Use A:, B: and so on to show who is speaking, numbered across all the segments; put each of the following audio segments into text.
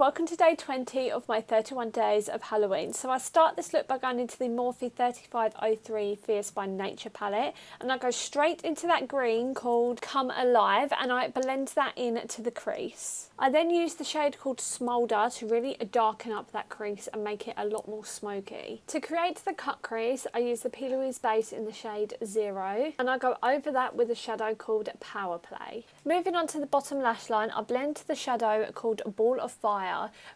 A: welcome to day 20 of my 31 days of Halloween. So I start this look by going into the Morphe 3503 Fierce by Nature palette, and I go straight into that green called Come Alive, and I blend that in to the crease. I then use the shade called Smolder to really darken up that crease and make it a lot more smoky. To create the cut crease, I use the P. Louise base in the shade 0, and I go over that with a shadow called Power Play. Moving on to the bottom lash line, I blend the shadow called Ball of Fire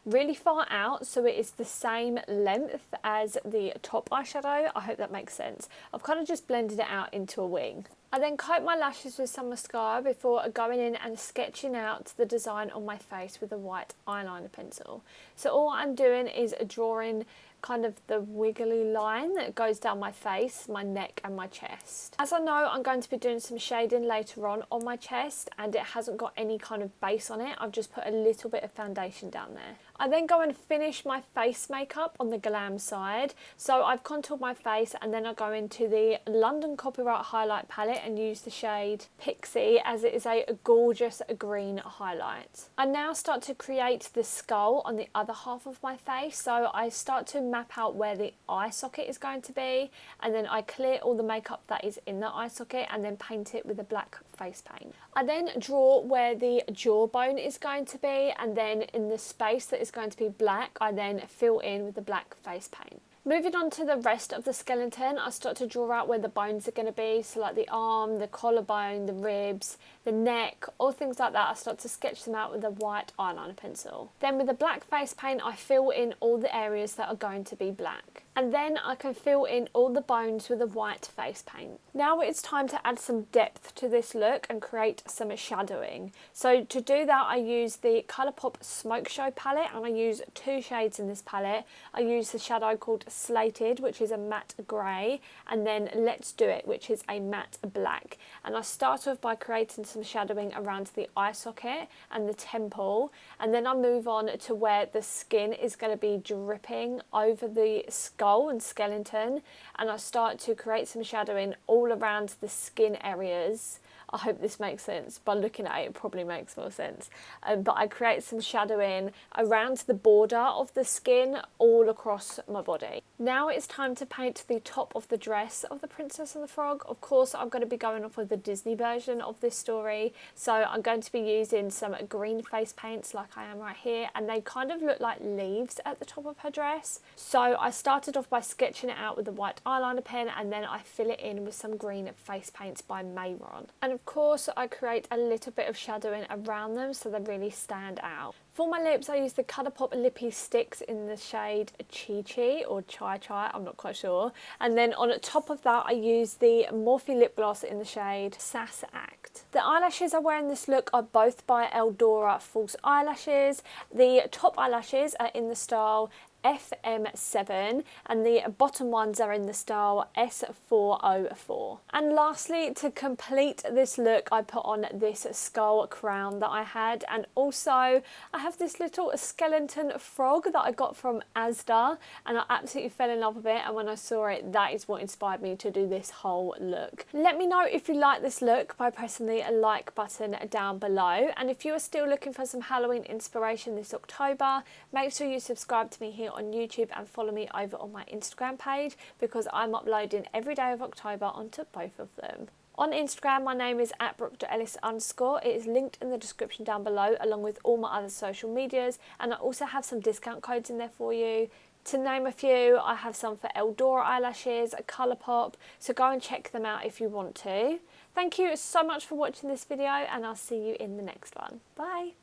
A: really far out so it is the same length as the top eyeshadow. I hope that makes sense. I've kind of just blended it out into a wing. I then coat my lashes with some mascara before going in and sketching out the design on my face with a white eyeliner pencil. So all I'm doing is drawing kind of the wiggly line that goes down my face, my neck and my chest. As I know I'm going to be doing some shading later on my chest and it hasn't got any kind of base on it, I've just put a little bit of foundation down there. I then go and finish my face makeup on the glam side. So I've contoured my face and then I go into the London Copyright highlight palette and use the shade Pixie, as it is a gorgeous green highlight. I now start to create the skull on the other half of my face. So I start to map out where the eye socket is going to be, and then I clear all the makeup that is in the eye socket and then paint it with a black face paint. I then draw where the jawbone is going to be, and then in the space that is going to be black, I then fill in with the black face paint. Moving on to the rest of the skeleton, I start to draw out where the bones are going to be, so like the arm, the collarbone, the ribs, the neck, all things like that. I start to sketch them out with a white eyeliner pencil. Then with the black face paint, I fill in all the areas that are going to be black. And then I can fill in all the bones with a white face paint. Now it's time to add some depth to this look and create some shadowing. So to do that, I use the Colourpop Smoke Show palette, and I use 2 shades in this palette. I use the shadow called Slated, which is a matte grey, and then Let's Do It, which is a matte black. And I start off by creating some shadowing around the eye socket and the temple, and then I move on to where the skin is going to be dripping over the skull and skeleton, and I start to create some shadowing all around the skin areas. I hope this makes sense. By looking at it, it probably makes more sense. But I create some shadowing around the border of the skin all across my body. Now it's time to paint the top of the dress of the Princess and the Frog. Of course, I'm going to be going off with the Disney version of this story. So I'm going to be using some green face paints like I am right here. And they kind of look like leaves at the top of her dress. So I started off by sketching it out with a white eyeliner pen, and then I fill it in with some green face paints by Mayron. And of course, I create a little bit of shadowing around them so they really stand out. For my lips, I use the Colourpop Lippy Sticks in the shade Chi Chi or Chai Chai, I'm not quite sure. And then on top of that, I use the Morphe lip gloss in the shade Sass Act. The eyelashes I wear in this look are both by Eldora False Eyelashes. The top eyelashes are in the style FM7 and the bottom ones are in the style S404. And lastly, to complete this look, I put on this skull crown that I had, and also I have this little skeleton frog that I got from Asda, and I absolutely fell in love with it, and when I saw it, that is what inspired me to do this whole look. Let me know if you like this look by pressing the like button down below, and if you are still looking for some Halloween inspiration this October, make sure you subscribe to me here on YouTube and follow me over on my Instagram page, because I'm uploading every day of October onto both of them. On Instagram, my name is @Brooke.Ellis_. It is linked in the description down below, along with all my other social medias, and I also have some discount codes in there for you. To name a few, I have some for Eldora eyelashes, Colourpop, so go and check them out if you want to. Thank you so much for watching this video, and I'll see you in the next one. Bye!